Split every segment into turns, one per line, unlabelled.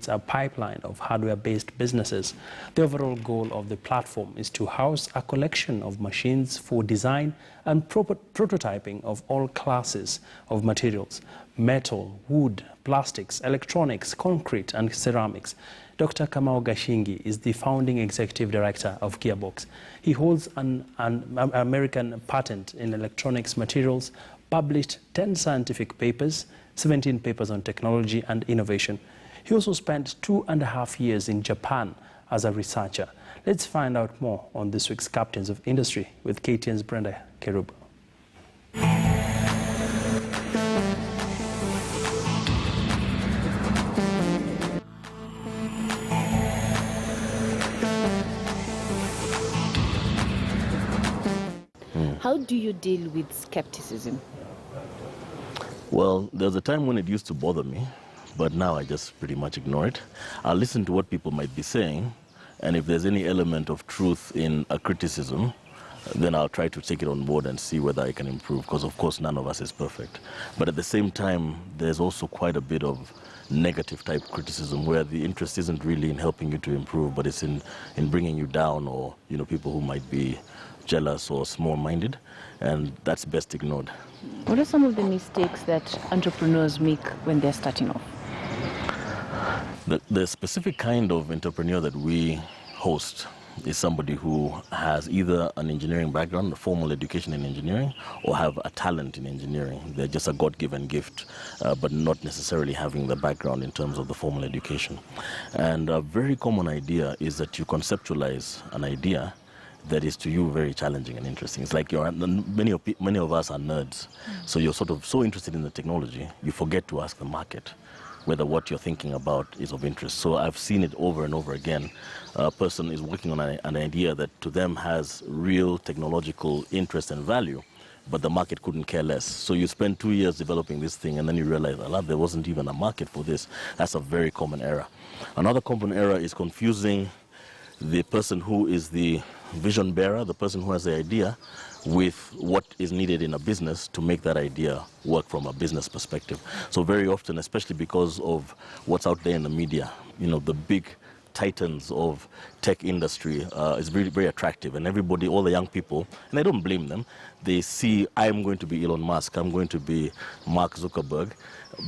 creates a pipeline of hardware-based businesses. The overall goal of the platform is to house a collection of machines for design and prototyping of all classes of materials: metal, wood, plastics, electronics, concrete, and ceramics. Dr. Kamau Gachigi is the founding executive director of Gearbox. He holds an American patent in electronics materials, published 10 scientific papers, 17 papers on technology and innovation. He also spent 2.5 years in Japan as a researcher. Let's find out more on this week's Captains of Industry with KTN's Brenda Kerubo.
How do you deal with skepticism?
Well, there was a time when it used to bother me, but now I just pretty much ignore it. I'll listen to what people might be saying, and if there's any element of truth in a criticism, then I'll try to take it on board and see whether I can improve, because of course none of us is perfect. But at the same time, there's also quite a bit of negative type criticism where the interest isn't really in helping you to improve, but it's in bringing you down, or people who might be jealous or small-minded, and that's best ignored.
What are some of the mistakes that entrepreneurs make when they're starting off?
The specific kind of entrepreneur that we host is somebody who has either an engineering background, a formal education in engineering, or have a talent in engineering. They're just a God-given gift, but not necessarily having the background in terms of the formal education. And a very common idea is that you conceptualize an idea that is to you very challenging and interesting. It's like many of us are nerds, so you're sort of so interested in the technology, you forget to ask the market whether what you're thinking about is of interest. So I've seen it over and over again. A person is working on an idea that to them has real technological interest and value, but the market couldn't care less. So you spend 2 years developing this thing, and then you realize, there wasn't even a market for this. That's a very common error. Another common error is confusing the person who is the vision bearer, the person who has the idea, with what is needed in a business to make that idea work from a business perspective. So very often, especially because of what's out there in the media, the big titans of tech industry is very, very attractive, and everybody, all the young people, and I don't blame them, they see, I'm going to be Elon Musk, I'm going to be Mark Zuckerberg,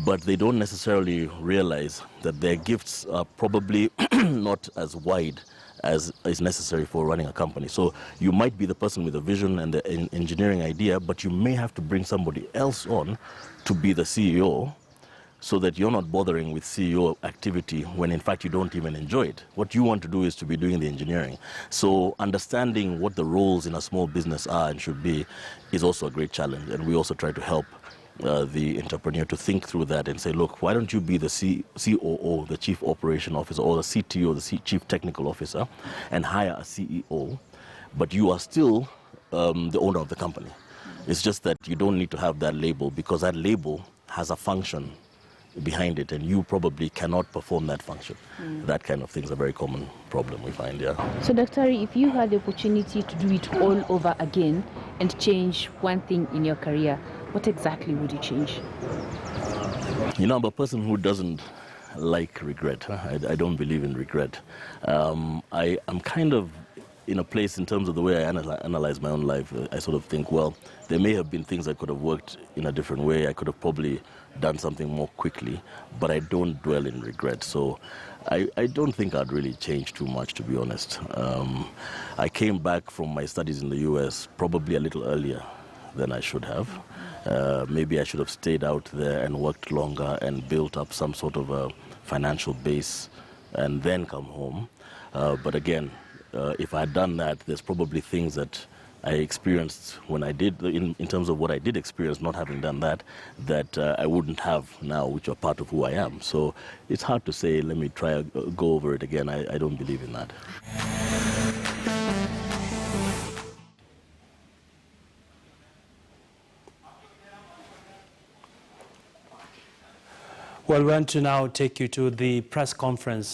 but they don't necessarily realize that their gifts are probably not as wide as is necessary for running a company. So you might be the person with the vision and the engineering idea, but you may have to bring somebody else on to be the CEO, so that you're not bothering with CEO activity when in fact you don't even enjoy it. What you want to do is to be doing the engineering. So understanding what the roles in a small business are and should be is also a great challenge, and we also try to help the entrepreneur to think through that and say, look, why don't you be the COO, the Chief Operation Officer, or the CTO, the Chief Technical Officer, and hire a CEO, but you are still the owner of the company. It's just that you don't need to have that label, because that label has a function behind it, and you probably cannot perform that function. That kind of thing is a very common problem we find, yeah.
So, Dr. if you had the opportunity to do it all over again and change one thing in your career, what exactly would you change?
I'm a person who doesn't like regret. I don't believe in regret. I'm kind of in a place in terms of the way I analyze my own life. I sort of think, well, there may have been things I could have worked in a different way. I could have probably done something more quickly, but I don't dwell in regret. So I don't think I'd really change too much, to be honest. I came back from my studies in the US probably a little earlier than I should have. Maybe I should have stayed out there and worked longer and built up some sort of a financial base and then come home. But again, if I had done that, there's probably things that I experienced when I did, in terms of what I did experience not having done that, that I wouldn't have now, which are part of who I am. So it's hard to say, let me try go over it again. I don't believe in that.
Well, we want to now take you to the press conference